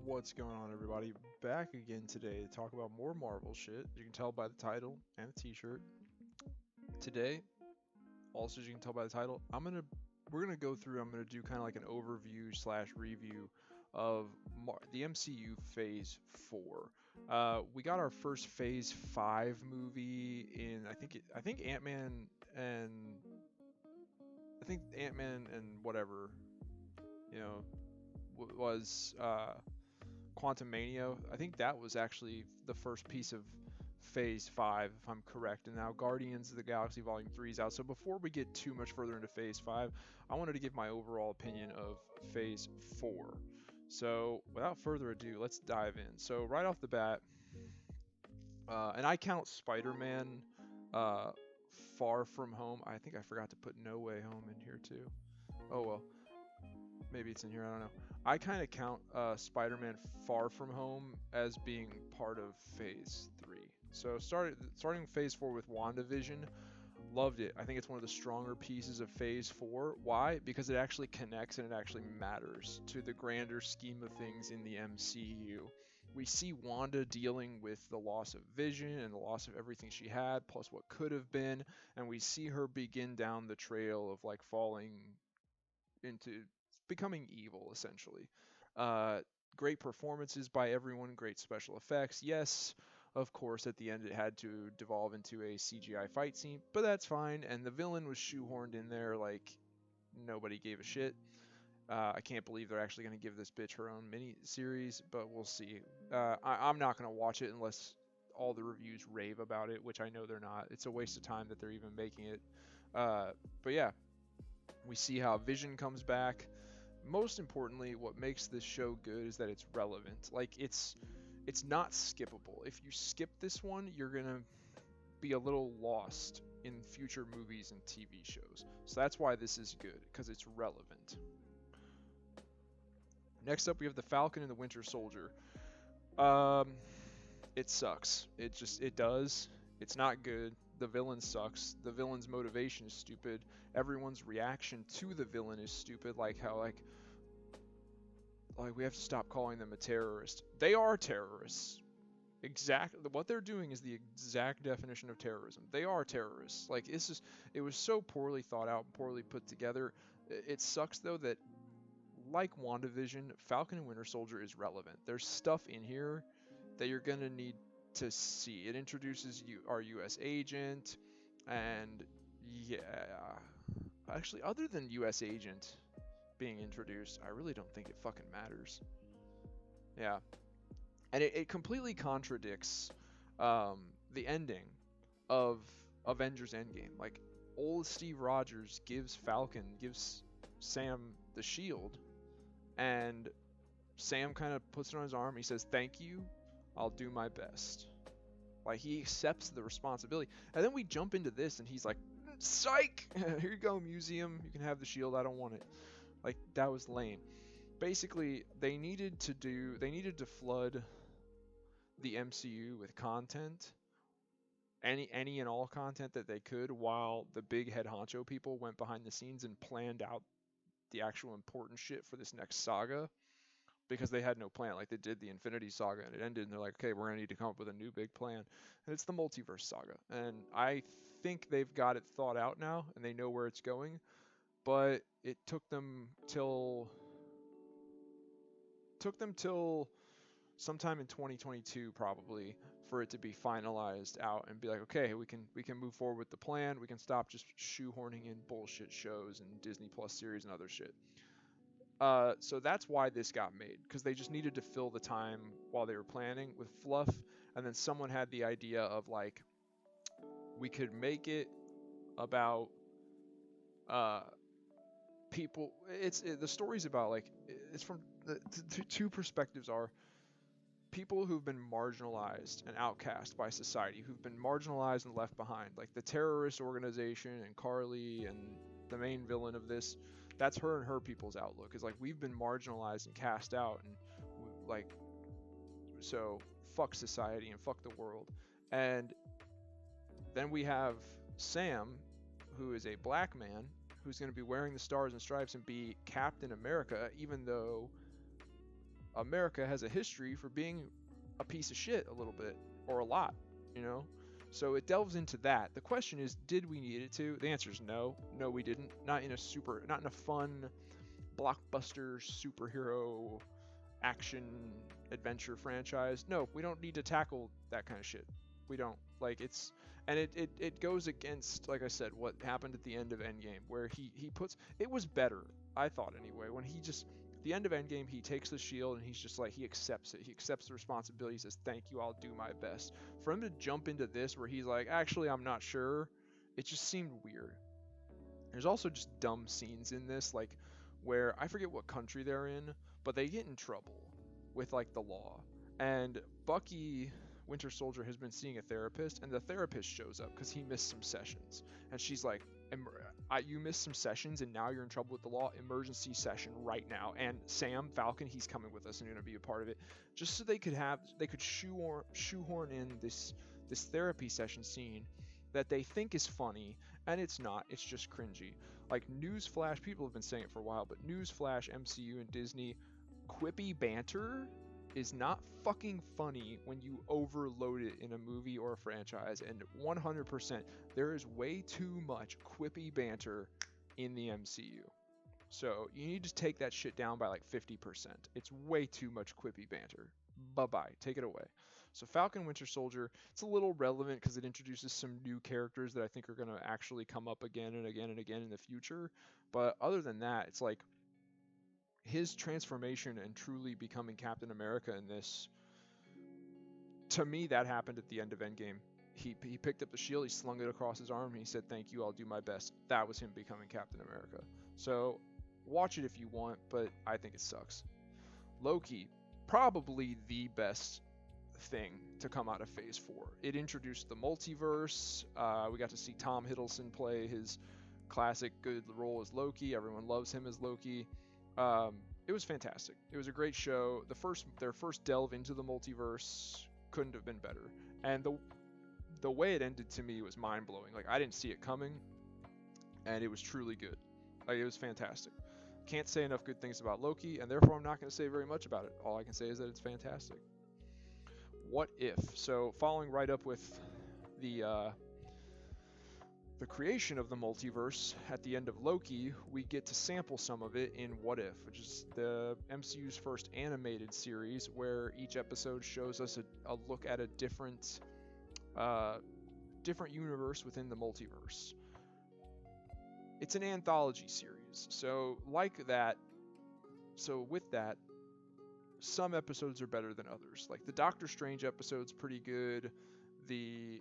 What's going on, everybody? Back again today to talk about more Marvel shit. You can tell by the title and the t-shirt. Today, also as you can tell by the title, we're gonna go through. I'm gonna do kind of like an overview slash review of the MCU Phase 4. We got our first Phase 5 movie in I think and Ant-Man and whatever, you know, was Quantum Mania. I think that was actually the first piece of Phase 5, if I'm correct. And now Guardians of the Galaxy Volume 3 is out. So before we get too much further into Phase 5, I wanted to give my overall opinion of Phase 4. So without further ado, let's dive in. So right off the bat, and I count Spider-Man uh, Far From Home. I think I forgot to put No Way Home in here too. Oh well. Maybe it's in here, I don't know. I kind of count Spider-Man Far From Home as being part of Phase 3. So starting Phase 4 with WandaVision, loved it. I think it's one of the stronger pieces of Phase 4. Why? Because it actually connects and it actually matters to the grander scheme of things in the MCU. We see Wanda dealing with the loss of Vision and the loss of everything she had, plus what could have been, and we see her begin down the trail of like falling into becoming evil essentially. Uh, Great performances by everyone, great special effects. Yes, of course, at the end it had to devolve into a CGI fight scene, but that's fine. And the villain was shoehorned in there like nobody gave a shit. I can't believe they're actually going to give this bitch her own mini series, but we'll see. I'm not going to watch it unless all the reviews rave about it, which I know they're not. It's a waste of time that they're even making it. But yeah, we see how Vision comes back. Most importantly, what makes this show good is that it's relevant. Like it's not skippable. If you skip this one, you're gonna be a little lost in future movies and TV shows. So that's why this is good, because it's relevant. Next up, we have the Falcon and the Winter Soldier. Um, it sucks. It does. It's not good. The villain sucks. The villain's motivation is stupid. Everyone's reaction to the villain is stupid. Like how like we have to stop calling them a terrorist. They are terrorists. Exactly what they're doing is the exact definition of terrorism. They are terrorists. Like it was so poorly thought out, poorly put together. It sucks though that like WandaVision, Falcon and Winter Soldier is relevant. There's stuff in here that you're gonna need to see. It introduces our U.S. agent, and yeah, actually, other than U.S. agent being introduced, I really don't think it fucking matters. Yeah, and it completely contradicts the ending of Avengers Endgame. Like, old Steve Rogers gives Sam the shield, and Sam kind of puts it on his arm. He says, "Thank you, I'll do my best." Like, he accepts the responsibility. And then we jump into this, and he's like, "Psych! Here you go, museum. You can have the shield. I don't want it." Like, that was lame. Basically, they needed to flood the MCU with content, any and all content that they could, while the big head honcho people went behind the scenes and planned out the actual important shit for this next saga, because they had no plan. Like, they did the Infinity Saga and it ended, and they're like, okay, we're gonna need to come up with a new big plan, and it's the Multiverse Saga. And I think they've got it thought out now, and they know where it's going. But it took them till sometime in 2022 probably for it to be finalized out and be like, okay, we can move forward with the plan. We can stop just shoehorning in bullshit shows and Disney Plus series and other shit. So that's why this got made, because they just needed to fill the time while they were planning with fluff, and then someone had the idea of like, we could make it about uh, people. The story's about like, it's from the two perspectives are people who've been marginalized and outcast by society, who've been marginalized and left behind, like the terrorist organization and Carly and the main villain of this. That's her and her people's outlook. Is like, we've been marginalized and cast out, and like, so fuck society and fuck the world. And then we have Sam, who is a black man who's going to be wearing the stars and stripes and be Captain America, even though America has a history for being a piece of shit a little bit or a lot, you know? So it delves into that. The question is, did we need it to? The answer is no. No, we didn't. Not in a fun blockbuster superhero action adventure franchise. No, we don't need to tackle that kind of shit. We don't. Like it goes against, like I said, what happened at the end of Endgame, where he puts it was better, I thought anyway, when he just the end of Endgame, he takes the shield and he's just like, he accepts it. He accepts the responsibility. He says, "Thank you, I'll do my best." For him to jump into this where he's like, "Actually, I'm not sure," it just seemed weird. There's also just dumb scenes in this, like where I forget what country they're in, but they get in trouble with like the law. And Bucky Winter Soldier has been seeing a therapist, and the therapist shows up because he missed some sessions. And she's like, "You missed some sessions, and now you're in trouble with the law. Emergency session right now." And Sam Falcon, he's coming with us and going to be a part of it, just so they could shoehorn in this therapy session scene that they think is funny, and it's not. It's just cringy. Like newsflash, people have been saying it for a while, but newsflash, MCU and Disney, quippy banter is not fucking funny when you overload it in a movie or a franchise. And 100%, there is way too much quippy banter in the MCU. So you need to take that shit down by like 50%. It's way too much quippy banter. Bye-bye. Take it away. So Falcon Winter Soldier, it's a little relevant because it introduces some new characters that I think are going to actually come up again and again and again in the future. But other than that, it's like his transformation and truly becoming Captain America in this, to me, that happened at the end of Endgame. He picked up the shield, he slung it across his arm, and he said, "Thank you, I'll do my best." That was him becoming Captain America. So watch it if you want, but I think it sucks. Loki, probably the best thing to come out of Phase 4. It introduced the multiverse. We got to see Tom Hiddleston play his classic good role as Loki. Everyone loves him as Loki. It was fantastic. It was a great show. Their first delve into the multiverse couldn't have been better. And the way it ended to me was mind blowing. Like I didn't see it coming, and it was truly good. Like it was fantastic. Can't say enough good things about Loki, and therefore I'm not going to say very much about it. All I can say is that it's fantastic. What if? So following right up with the creation of the multiverse at the end of Loki, we get to sample some of it in What If, which is the MCU's first animated series where each episode shows us a look at a different universe within the multiverse. It's an anthology series, so with that, some episodes are better than others. Like the Doctor Strange episode's pretty good. The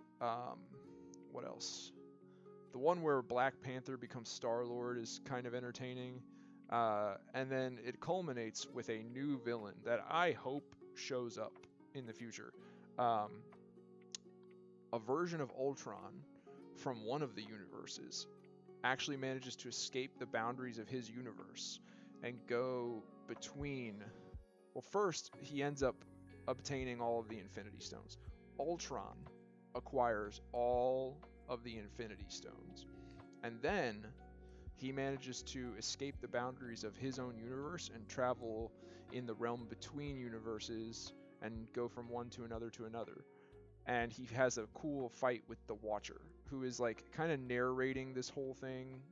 what else? The one where Black Panther becomes Star-Lord is kind of entertaining. And then it culminates with a new villain that I hope shows up in the future. A version of Ultron from one of the universes actually manages to escape the boundaries of his universe and go between... Well, first, he ends up obtaining all of the Infinity Stones. Ultron acquires all of the Infinity Stones. And then he manages to escape the boundaries of his own universe and travel in the realm between universes and go from one to another to another. And he has a cool fight with the Watcher, who is like kind of narrating this whole thing.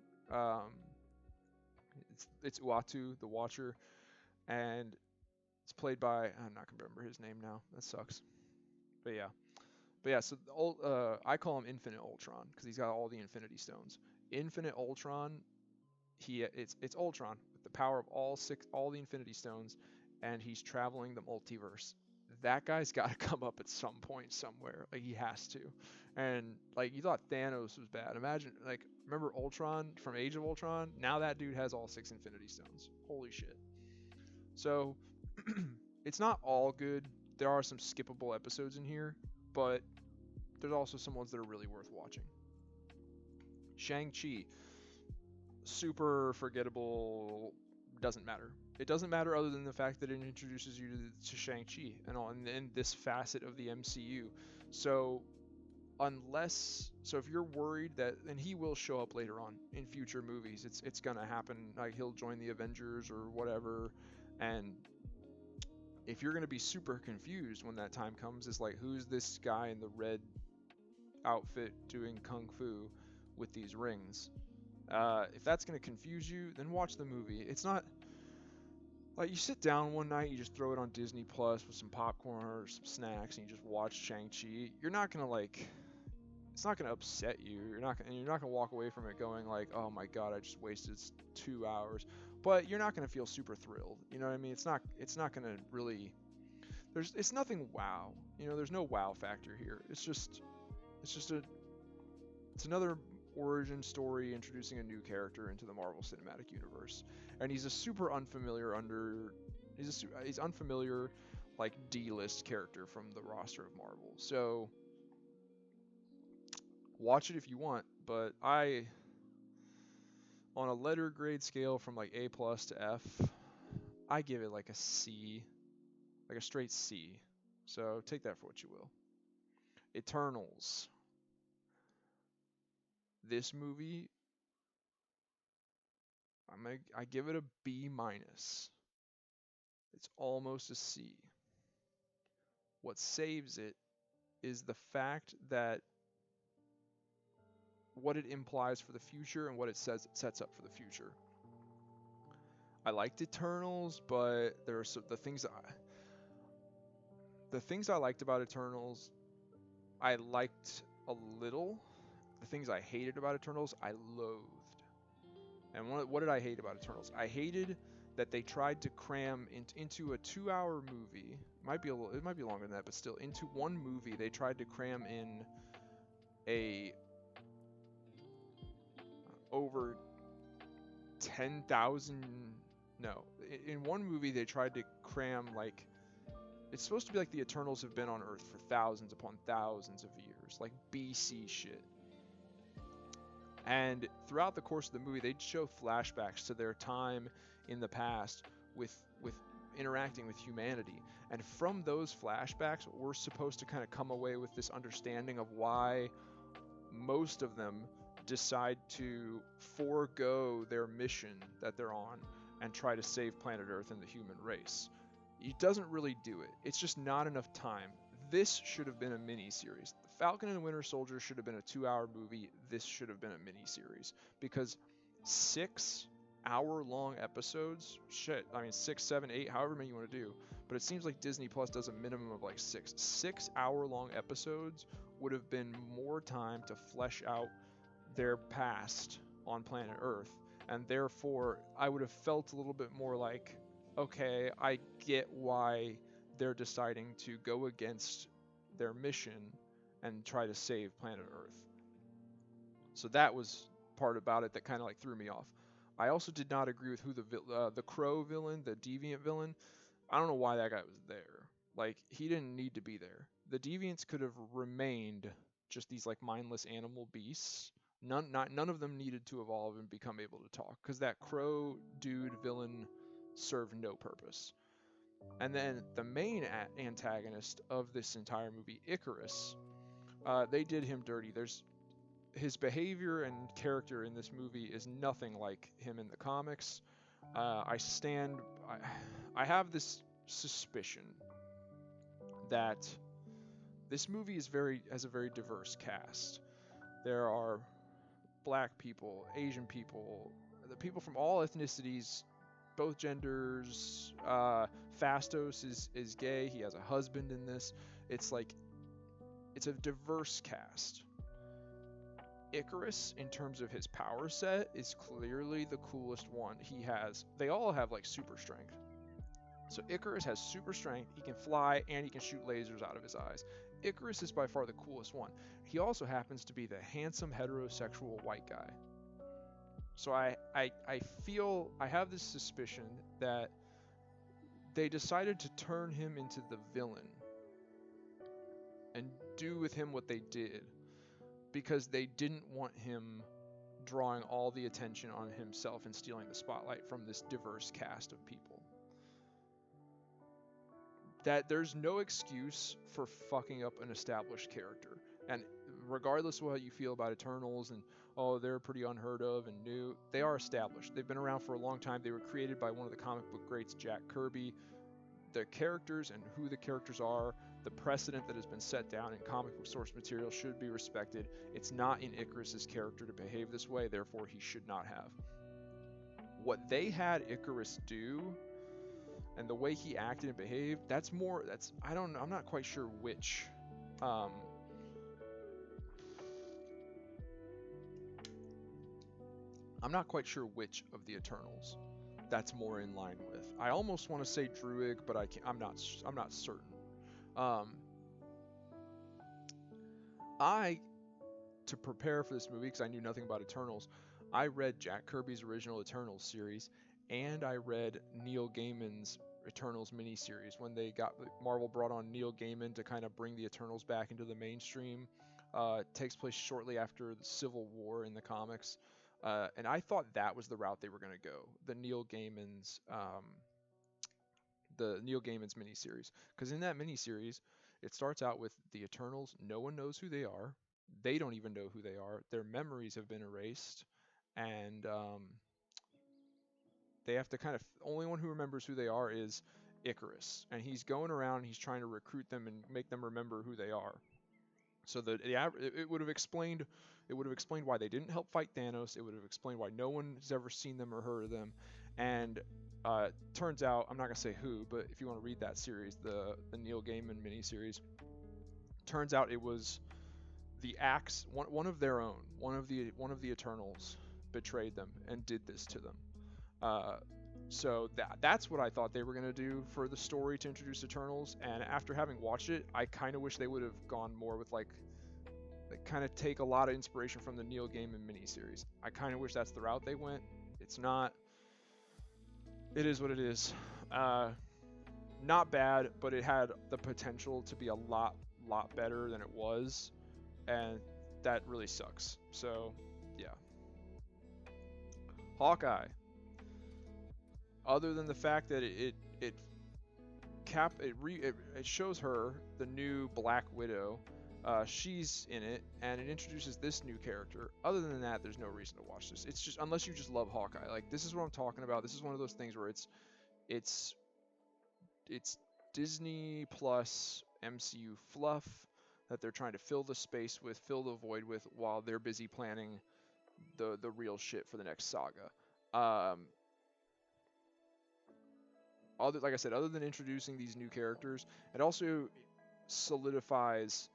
It's Uatu, the Watcher, and it's played by, I'm not gonna remember his name now. That sucks. But yeah. So I call him Infinite Ultron because he's got all the Infinity Stones. Infinite Ultron, it's Ultron with the power of all the Infinity Stones, and he's traveling the multiverse. That guy's got to come up at some point somewhere. Like he has to. And like you thought Thanos was bad. Imagine remember Ultron from Age of Ultron? Now that dude has all 6 Infinity Stones. Holy shit. So it's not all good. There are some skippable episodes in here, but there's also some ones that are really worth watching. Shang-Chi, super forgettable, doesn't matter. It doesn't matter other than the fact that it introduces you to Shang-Chi and this facet of the MCU. So if you're worried that, and he will show up later on in future movies, it's gonna happen. Like he'll join the Avengers or whatever, and if you're going to be super confused when that time comes, it's like, who's this guy in the red outfit doing kung fu with these rings? If that's going to confuse you, then watch the movie. It's not like you sit down one night, you just throw it on Disney Plus with some popcorn or some snacks, and you just watch Shang-Chi. You're not going to like, it's not going to upset you. And you're not going to walk away from it going like, oh my God, I just wasted 2 hours. But you're not going to feel super thrilled. You know what I mean? It's not going to really, it's nothing wow. You know, there's no wow factor here. It's another origin story introducing a new character into the Marvel Cinematic Universe, and he's a super unfamiliar he's unfamiliar like D-list character from the roster of Marvel. So watch it if you want, but on a letter grade scale from like A plus to F, I give it like a C, like a straight C. So take that for what you will. Eternals. This movie, I give it a B minus. It's almost a C. What saves it is the fact that what it implies for the future and what it sets up for the future. I liked Eternals, but there are the things I liked about Eternals, I liked a little. The things I hated about Eternals, I loathed. And what did I hate about Eternals? I hated that they tried to cram into a 2-hour movie. It might be longer than that, but still, into one movie they tried to cram in a over 10,000. No, in one movie they tried to cram like, it's supposed to be like the Eternals have been on Earth for thousands upon thousands of years, like BC shit. And throughout the course of the movie, they'd show flashbacks to their time in the past with interacting with humanity. And from those flashbacks, we're supposed to kind of come away with this understanding of why most of them decide to forego their mission that they're on and try to save planet Earth and the human race. It doesn't really do it. It's just not enough time. This should have been a mini-series. The Falcon and the Winter Soldier should have been a 2-hour movie. This should have been a mini-series. Because 6-hour-long episodes, 6, 7, 8, however many you want to do, but it seems like Disney Plus does a minimum of like 6. 6-hour-long episodes would have been more time to flesh out their past on planet Earth. And therefore, I would have felt a little bit more like, okay, I get why they're deciding to go against their mission and try to save planet Earth. So that was part about it that kind of like threw me off. I also did not agree with who the Crow villain, the Deviant villain. I don't know why that guy was there. Like, he didn't need to be there. The Deviants could have remained just these like mindless animal beasts. None of them needed to evolve and become able to talk, because that Crow dude villain served no purpose. And then the main antagonist of this entire movie, Icarus, they did him dirty. His behavior and character in this movie is nothing like him in the comics. I have this suspicion that this movie has a very diverse cast. There are black people, Asian people, the people from all ethnicities, both genders. Fastos is gay. He has a husband in this. It's a diverse cast. Icarus, in terms of his power set, is clearly the coolest one. They all have like super strength. So Icarus has super strength. He can fly and he can shoot lasers out of his eyes. Icarus is by far the coolest one. He also happens to be the handsome heterosexual white guy. So I have this suspicion that they decided to turn him into the villain and do with him what they did because they didn't want him drawing all the attention on himself and stealing the spotlight from this diverse cast of people. That there's no excuse for fucking up an established character. And regardless of how you feel about Eternals and, oh, they're pretty unheard of and new, they are established. They've been around for a long time. They were created by one of the comic book greats, Jack Kirby. the characters and who the characters are, the precedent that has been set down in comic book source material should be respected. It's not in Icarus's character to behave this way, therefore he should not have. What they had Icarus do and the way he acted and behaved, I'm not quite sure which. I'm not quite sure which of the Eternals that's more in line with. I almost want to say Druig, but I'm not certain. To prepare for this movie, because I knew nothing about Eternals, I read Jack Kirby's original Eternals series, and I read Neil Gaiman's Eternals miniseries. When Marvel brought on Neil Gaiman to kind of bring the Eternals back into the mainstream. It takes place shortly after the Civil War in the comics. And I thought that was the route they were going to go, the Neil Gaiman's miniseries. Because in that miniseries, it starts out with the Eternals. No one knows who they are. They don't even know who they are. Their memories have been erased, and they have to only one who remembers who they are is Icarus, and he's going around. He's trying to recruit them and make them remember who they are. So it would have explained why they didn't help fight Thanos. It would have explained why no one's ever seen them or heard of them. And turns out, I'm not gonna say who, but if you want to read that series, the Neil Gaiman miniseries, turns out it was the Axe, one of their own, one of the Eternals betrayed them and did this to them. So that's what I thought they were going to do for the story to introduce Eternals, and after having watched it, I kind of wish they would have gone more with like kind of take a lot of inspiration from the Neil Gaiman miniseries. I kind of wish that's the route they went. It's not. It is what it is. Not bad, but it had the potential to be a lot better than it was, and that really sucks. So, yeah. Hawkeye. Other than the fact that it shows her, the new Black Widow, she's in it, and it introduces this new character. Other than that, there's no reason to watch this. It's just, unless you just love Hawkeye. Like, this is what I'm talking about. This is one of those things where it's Disney plus MCU fluff that they're trying to fill the void with, while they're busy planning the real shit for the next saga. Like I said, other than introducing these new characters, it also solidifies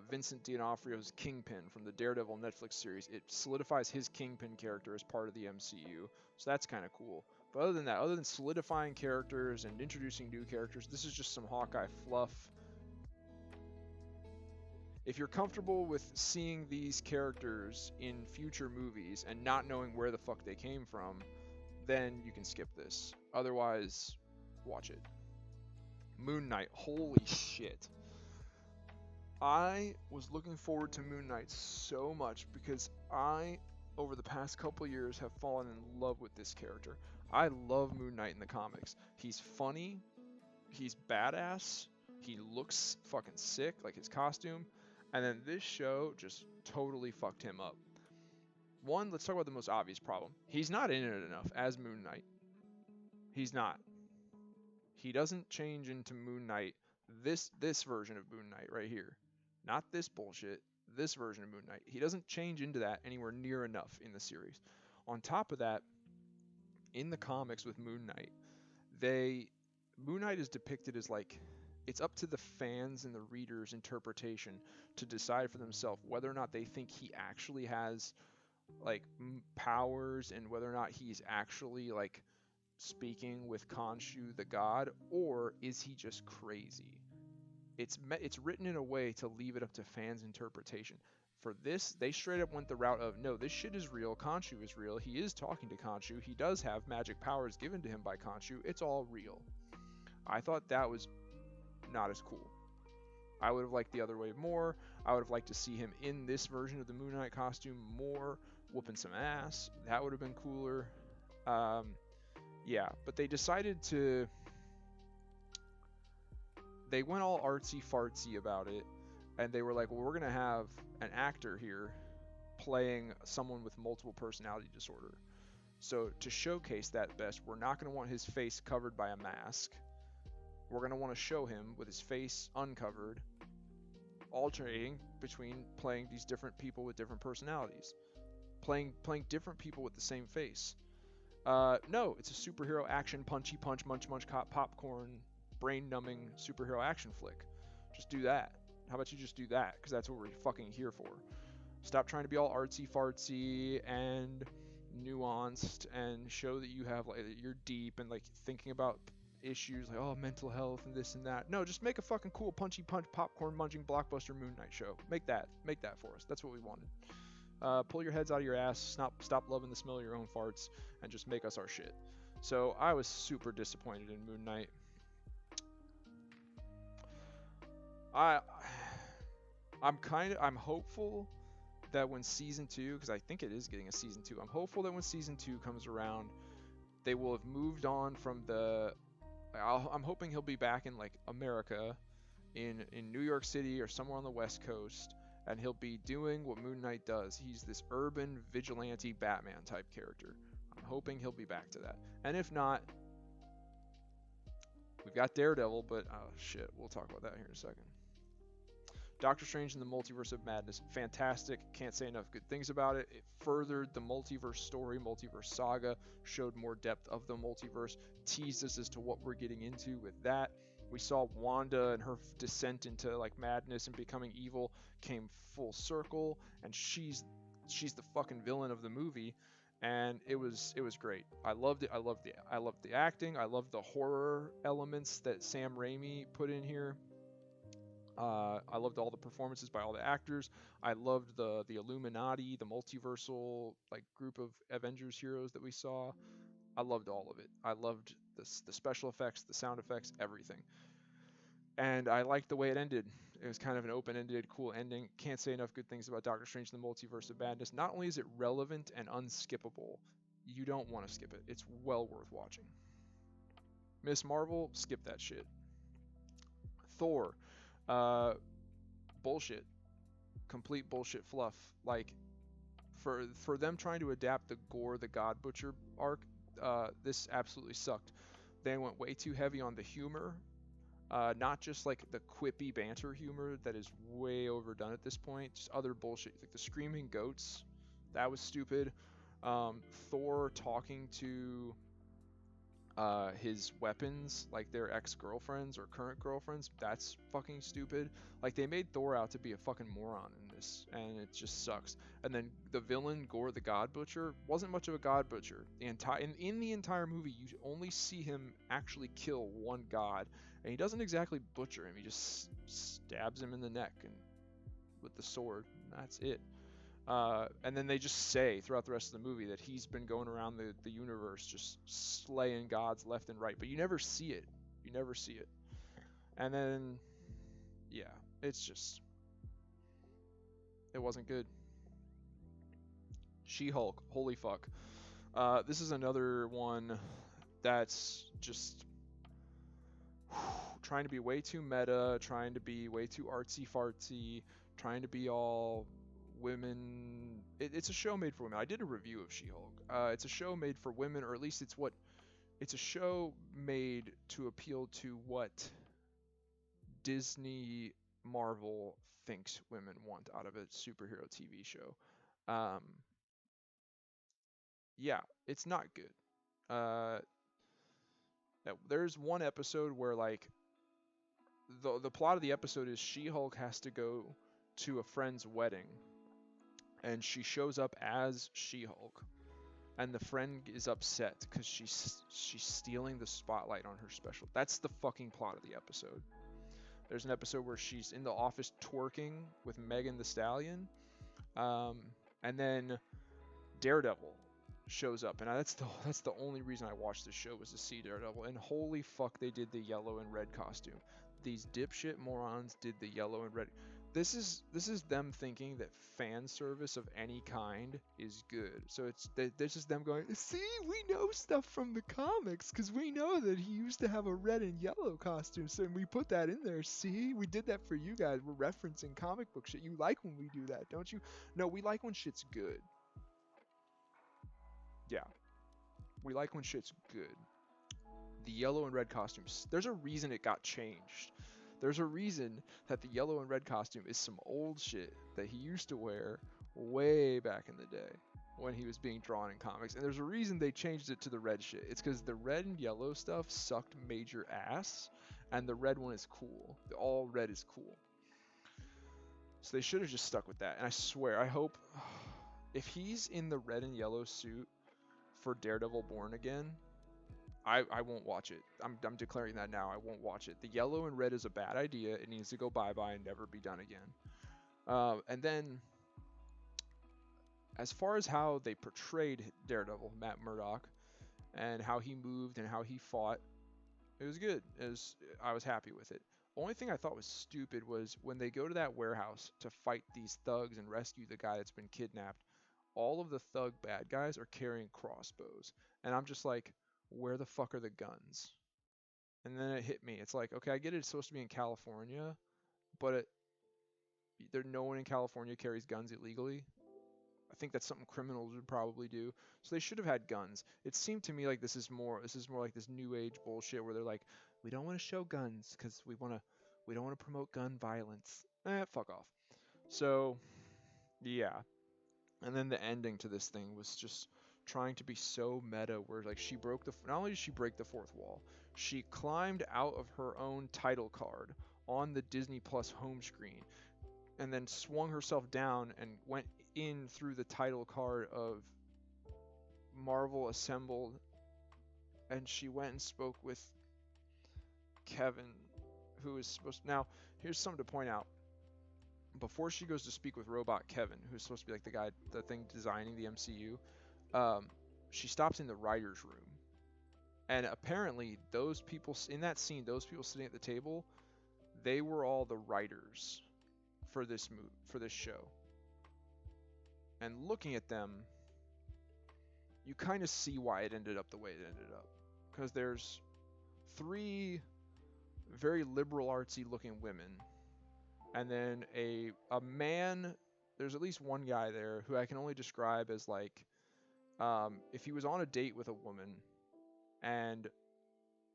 Vincent D'Onofrio's Kingpin from the Daredevil Netflix series. It solidifies his Kingpin character as part of the MCU, so that's kind of cool. But other than that, other than solidifying characters and introducing new characters, this is just some Hawkeye fluff. If you're comfortable with seeing these characters in future movies and not knowing where the fuck they came from, then you can skip this. Otherwise, watch it. Moon Knight. Holy shit. I was looking forward to Moon Knight so much because I, over the past couple years, have fallen in love with this character. I love Moon Knight in the comics. He's funny. He's badass. He looks fucking sick, like his costume. And then this show just totally fucked him up. One, let's talk about the most obvious problem. He's not in it enough as Moon Knight. He's not. He doesn't change into Moon Knight, this version of Moon Knight right here. Not this bullshit, this version of Moon Knight. He doesn't change into that anywhere near enough in the series. On top of that, in the comics with Moon Knight, Moon Knight is depicted as like, it's up to the fans and the reader's interpretation to decide for themselves whether or not they think he actually has like powers and whether or not he's actually like speaking with Khonshu the god, or is he just crazy? It's written in a way to leave it up to fans' interpretation. For this, they straight up went the route of, no, this shit is real, Khonshu is real, he is talking to Khonshu, he does have magic powers given to him by Khonshu, it's all real. I thought that was not as cool. I would have liked the other way more. I would have liked to see him in this version of the Moon Knight costume more, whooping some ass. That would have been cooler. Yeah, but they decided to... They went all artsy-fartsy about it, and they were like, well, we're going to have an actor here playing someone with multiple personality disorder. So to showcase that best, we're not going to want his face covered by a mask. we're going to want to show him with his face uncovered, alternating between playing these different people with different personalities, playing different people with the same face. No, it's a superhero action punchy punch munch munch popcorn brain numbing superhero action flick. Just do that. How about you just do that? Because that's what we're fucking here for. Stop trying to be all artsy fartsy and nuanced and show that you have like that you're deep and like thinking about issues like oh mental health and this and that. No, just make a fucking cool punchy punch popcorn munching blockbuster Moon Knight show. Make that for us. That's what we wanted. Pull your heads out of your ass. Stop loving the smell of your own farts and just make us our shit. So I was super disappointed in Moon Knight. I'm hopeful that when season 2, because I think it is getting a season 2, I'm hopeful that when season 2 comes around, they will have moved on from the. I'm hoping he'll be back in like America, in New York City or somewhere on the West Coast, and he'll be doing what Moon Knight does. He's this urban vigilante Batman type character. I'm hoping he'll be back to that. And if not, we've got Daredevil, but oh shit, we'll talk about that here in a second. Doctor Strange in the Multiverse of Madness, fantastic. Can't say enough good things about it. It furthered the multiverse story, multiverse saga, showed more depth of the multiverse, teased us as to what we're getting into with that. We saw Wanda and her descent into like madness and becoming evil came full circle, and she's the fucking villain of the movie, and it was great. I loved it. I loved the acting. I loved the horror elements that Sam Raimi put in here. I loved all the performances by all the actors. I loved the Illuminati, the multiversal like group of Avengers heroes that we saw. I loved all of it. I loved the special effects, the sound effects, everything. And I liked the way it ended. It was kind of an open-ended, cool ending. Can't say enough good things about Doctor Strange in the Multiverse of Madness. Not only is it relevant and unskippable, you don't want to skip it. It's well worth watching. Miss Marvel, skip that shit. Thor. Bullshit. Complete bullshit fluff. Like, for them trying to adapt the Gore the God Butcher arc, this absolutely sucked. They went way too heavy on the humor. Not just like the quippy banter humor that is way overdone at this point. Just other bullshit. Like the screaming goats. That was stupid. Thor talking to his weapons like their ex-girlfriends or current girlfriends, that's fucking stupid. Like they made Thor out to be a fucking moron in this, and it just sucks. And then the villain Gore the God Butcher wasn't much of a God Butcher. In the entire movie, you only see him actually kill one god, and he doesn't exactly butcher him. He just stabs him in the neck and with the sword. And that's it. And then they just say throughout the rest of the movie that he's been going around the universe just slaying gods left and right, but you never see it. You never see it. And then, yeah, it's just, it wasn't good. She-Hulk, holy fuck. This is another one that's just trying to be way too meta, trying to be way too artsy-fartsy, trying to be all women. It's a show made for women. I did a review of She-Hulk. It's a show made for women, or at least it's a show made to appeal to what Disney Marvel thinks women want out of a superhero TV show. Yeah, it's not good. There's one episode where like the plot of the episode is She-Hulk has to go to a friend's wedding, and she shows up as She-Hulk, and the friend is upset because she's stealing the spotlight on her special. That's the fucking plot of the episode. There's an episode where she's in the office twerking with Megan Thee Stallion, and then Daredevil shows up, and that's the only reason I watched this show was to see Daredevil. And holy fuck, they did the yellow and red costume. These dipshit morons did the yellow and red. This is them thinking that fan service of any kind is good. So this is them going, see, we know stuff from the comics because we know that he used to have a red and yellow costume, so we put that in there. See, we did that for you guys. We're referencing comic book shit. You like when we do that, don't you? No, we like when shit's good. Yeah, we like when shit's good. the yellow and red costumes. There's a reason it got changed. There's a reason that the yellow and red costume is some old shit that he used to wear way back in the day when he was being drawn in comics. And there's a reason they changed it to the red shit. It's because the red and yellow stuff sucked major ass, and the red one is cool. The all red is cool. So they should have just stuck with that. And I swear, I hope if he's in the red and yellow suit for Daredevil Born Again, I won't watch it. I'm declaring that now. I won't watch it. The yellow and red is a bad idea. It needs to go bye-bye and never be done again. And then, as far as how they portrayed Daredevil, Matt Murdock, and how he moved and how he fought, it was good. I was happy with it. Only thing I thought was stupid was when they go to that warehouse to fight these thugs and rescue the guy that's been kidnapped, all of the thug bad guys are carrying crossbows. And I'm just like, where the fuck are the guns? And then it hit me. It's like, okay, I get it's supposed to be in California, but no one in California carries guns illegally. I think that's something criminals would probably do. So they should have had guns. It seemed to me like this is more like this new age bullshit where they're like, we don't want to show guns because we don't want to promote gun violence. Fuck off. So yeah. And then the ending to this thing was just trying to be so meta where like not only did she break the fourth wall, she climbed out of her own title card on the Disney Plus home screen and then swung herself down and went in through the title card of Marvel Assembled, and she went and spoke with Kevin, who is supposed to... Now, here's something to point out. Before she goes to speak with Robot Kevin, who's supposed to be like the thing designing the MCU, she stops in the writer's room. And apparently, those people in that scene, those people sitting at the table, they were all the writers for this show. And looking at them, you kind of see why it ended up the way it ended up. Because there's 3 very liberal artsy looking women. And then a man, there's at least one guy there who I can only describe as like, if he was on a date with a woman and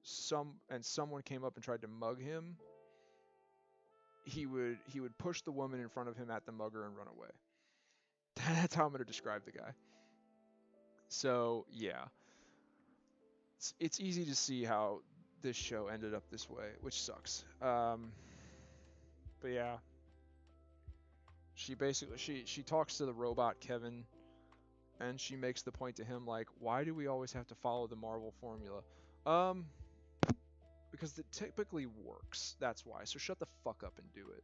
someone came up and tried to mug him, he would push the woman in front of him at the mugger and run away. That's how I'm going to describe the guy. So, yeah. It's easy to see how this show ended up this way, which sucks. But yeah. She basically, she talks to the robot Kevin, and she makes the point to him, like, why do we always have to follow the Marvel formula? Because it typically works. That's why. So shut the fuck up and do it.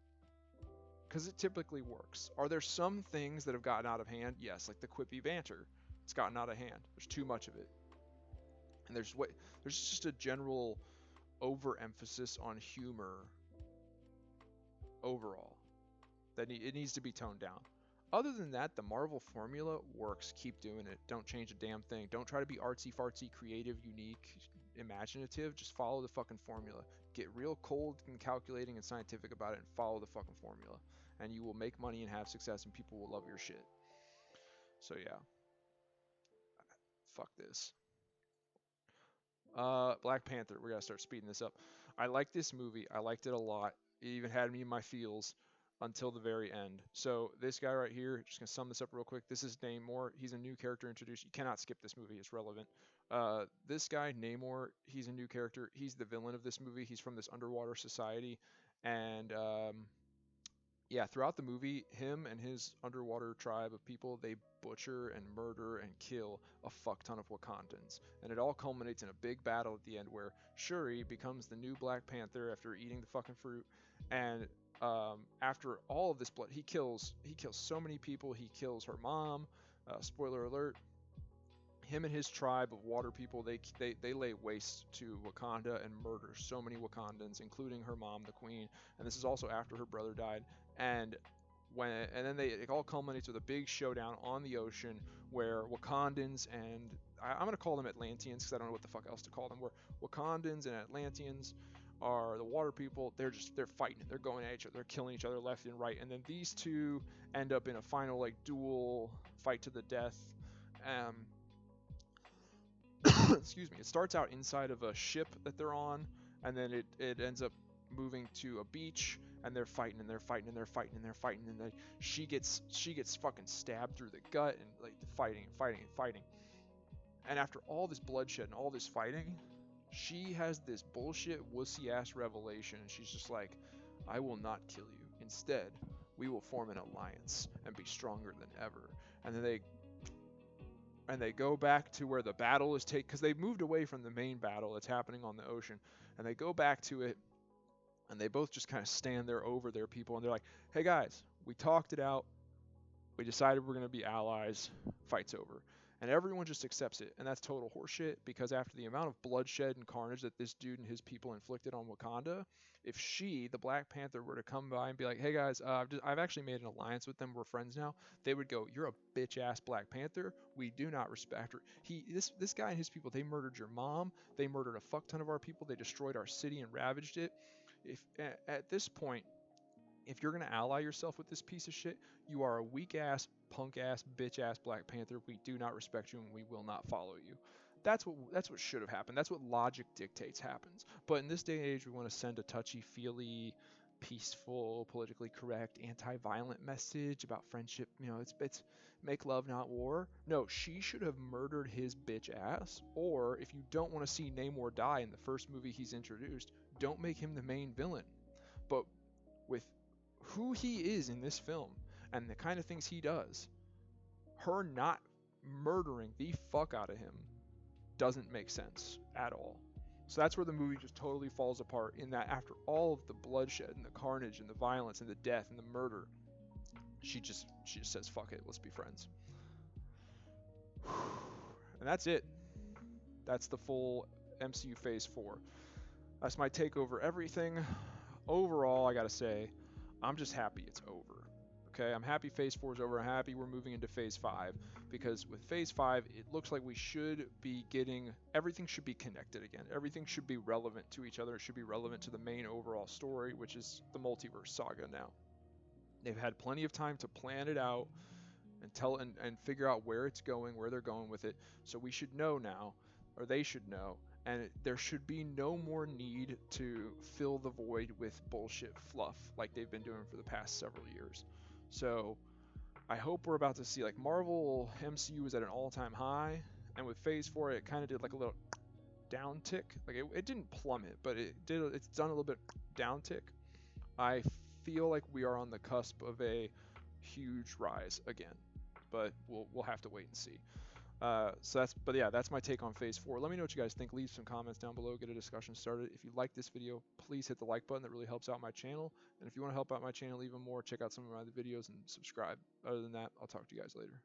Because it typically works. Are there some things that have gotten out of hand? Yes, like the quippy banter. It's gotten out of hand. There's too much of it. And there's just a general overemphasis on humor overall. That it needs to be toned down. Other than that, the Marvel formula works. Keep doing it. Don't change a damn thing. Don't try to be artsy-fartsy, creative, unique, imaginative. Just follow the fucking formula. Get real cold and calculating and scientific about it and follow the fucking formula. And you will make money and have success and people will love your shit. So yeah. Fuck this. Black Panther. We gotta start speeding this up. I like this movie. I liked it a lot. It even had me in my feels until the very end. So this guy right here, just gonna sum this up real quick. This is Namor. He's a new character introduced. You cannot skip this movie. It's relevant. This guy, Namor, he's a new character. He's the villain of this movie. He's from this underwater society. And yeah, throughout the movie, him and his underwater tribe of people, they butcher and murder and kill a fuck ton of Wakandans. And it all culminates in a big battle at the end where Shuri becomes the new Black Panther after eating the fucking fruit. And after all of this blood, he kills so many people. He kills her mom. Spoiler alert. Him and his tribe of water people, they lay waste to Wakanda and murder so many Wakandans, including her mom, the queen. And this is also after her brother died. And then it all culminates with a big showdown on the ocean where Wakandans and I'm gonna call them Atlanteans because I don't know what the fuck else to call them. Where Wakandans and Atlanteans are the water people. They're fighting. They're going at each other. They're killing each other left and right. And then these two end up in a final like duel fight to the death. excuse me, it starts out inside of a ship that they're on, and then it ends up moving to a beach, and they're fighting and they're fighting and they're fighting and they're fighting, and then she gets fucking stabbed through the gut, and like fighting and fighting and fighting. And after all this bloodshed and all this fighting, she has this bullshit wussy ass revelation, and she's just like, I will not kill you. Instead, we will form an alliance and be stronger than ever. And then they go back to where the battle is taken, because they've moved away from the main battle that's happening on the ocean, and they go back to it, and they both just kind of stand there over their people, and they're like, hey guys, we talked it out, we decided we're going to be allies, fight's over. And everyone just accepts it, and that's total horseshit, because after the amount of bloodshed and carnage that this dude and his people inflicted on Wakanda, if she, the Black Panther, were to come by and be like, hey guys, I've actually made an alliance with them, we're friends now, they would go, you're a bitch-ass Black Panther, we do not respect her. This guy and his people, they murdered your mom, they murdered a fuck ton of our people, they destroyed our city and ravaged it. If at this point, if you're going to ally yourself with this piece of shit, you are a weak-ass, punk-ass, bitch-ass Black Panther. We do not respect you, and we will not follow you. That's what should have happened. That's what logic dictates happens. But in this day and age, we want to send a touchy-feely, peaceful, politically correct, anti-violent message about friendship. You know, it's make love, not war. No, she should have murdered his bitch ass. Or if you don't want to see Namor die in the first movie he's introduced, don't make him the main villain. But with who he is in this film and the kind of things he does, her not murdering the fuck out of him doesn't make sense at all. So that's where the movie just totally falls apart, in that after all of the bloodshed and the carnage and the violence and the death and the murder, she just says, fuck it, let's be friends. And that's it. That's the full MCU Phase 4. That's my take over everything. Overall, I gotta say, I'm just happy it's over. Okay, I'm happy Phase 4 is over. I'm happy we're moving into Phase 5, because with Phase 5, it looks like we should be getting, everything should be connected again. Everything should be relevant to each other. It should be relevant to the main overall story, which is the multiverse saga now. They've had plenty of time to plan it out and figure out where it's going, where they're going with it. So we should know now, or they should know, and there should be no more need to fill the void with bullshit fluff like they've been doing for the past several years. So I hope we're about to see, like, Marvel MCU is at an all-time high, and with Phase 4 it kind of did like a little down tick. Like it didn't plummet, but it's done a little bit down tick. I feel like we are on the cusp of a huge rise again, but we'll have to wait and see. That's my take on Phase 4. Let me know what you guys think. Leave some comments down below. Get a discussion started. If you like this video, please hit the like button. That really helps out my channel. And if you want to help out my channel even more, check out some of my other videos and subscribe. Other than that, I'll talk to you guys later.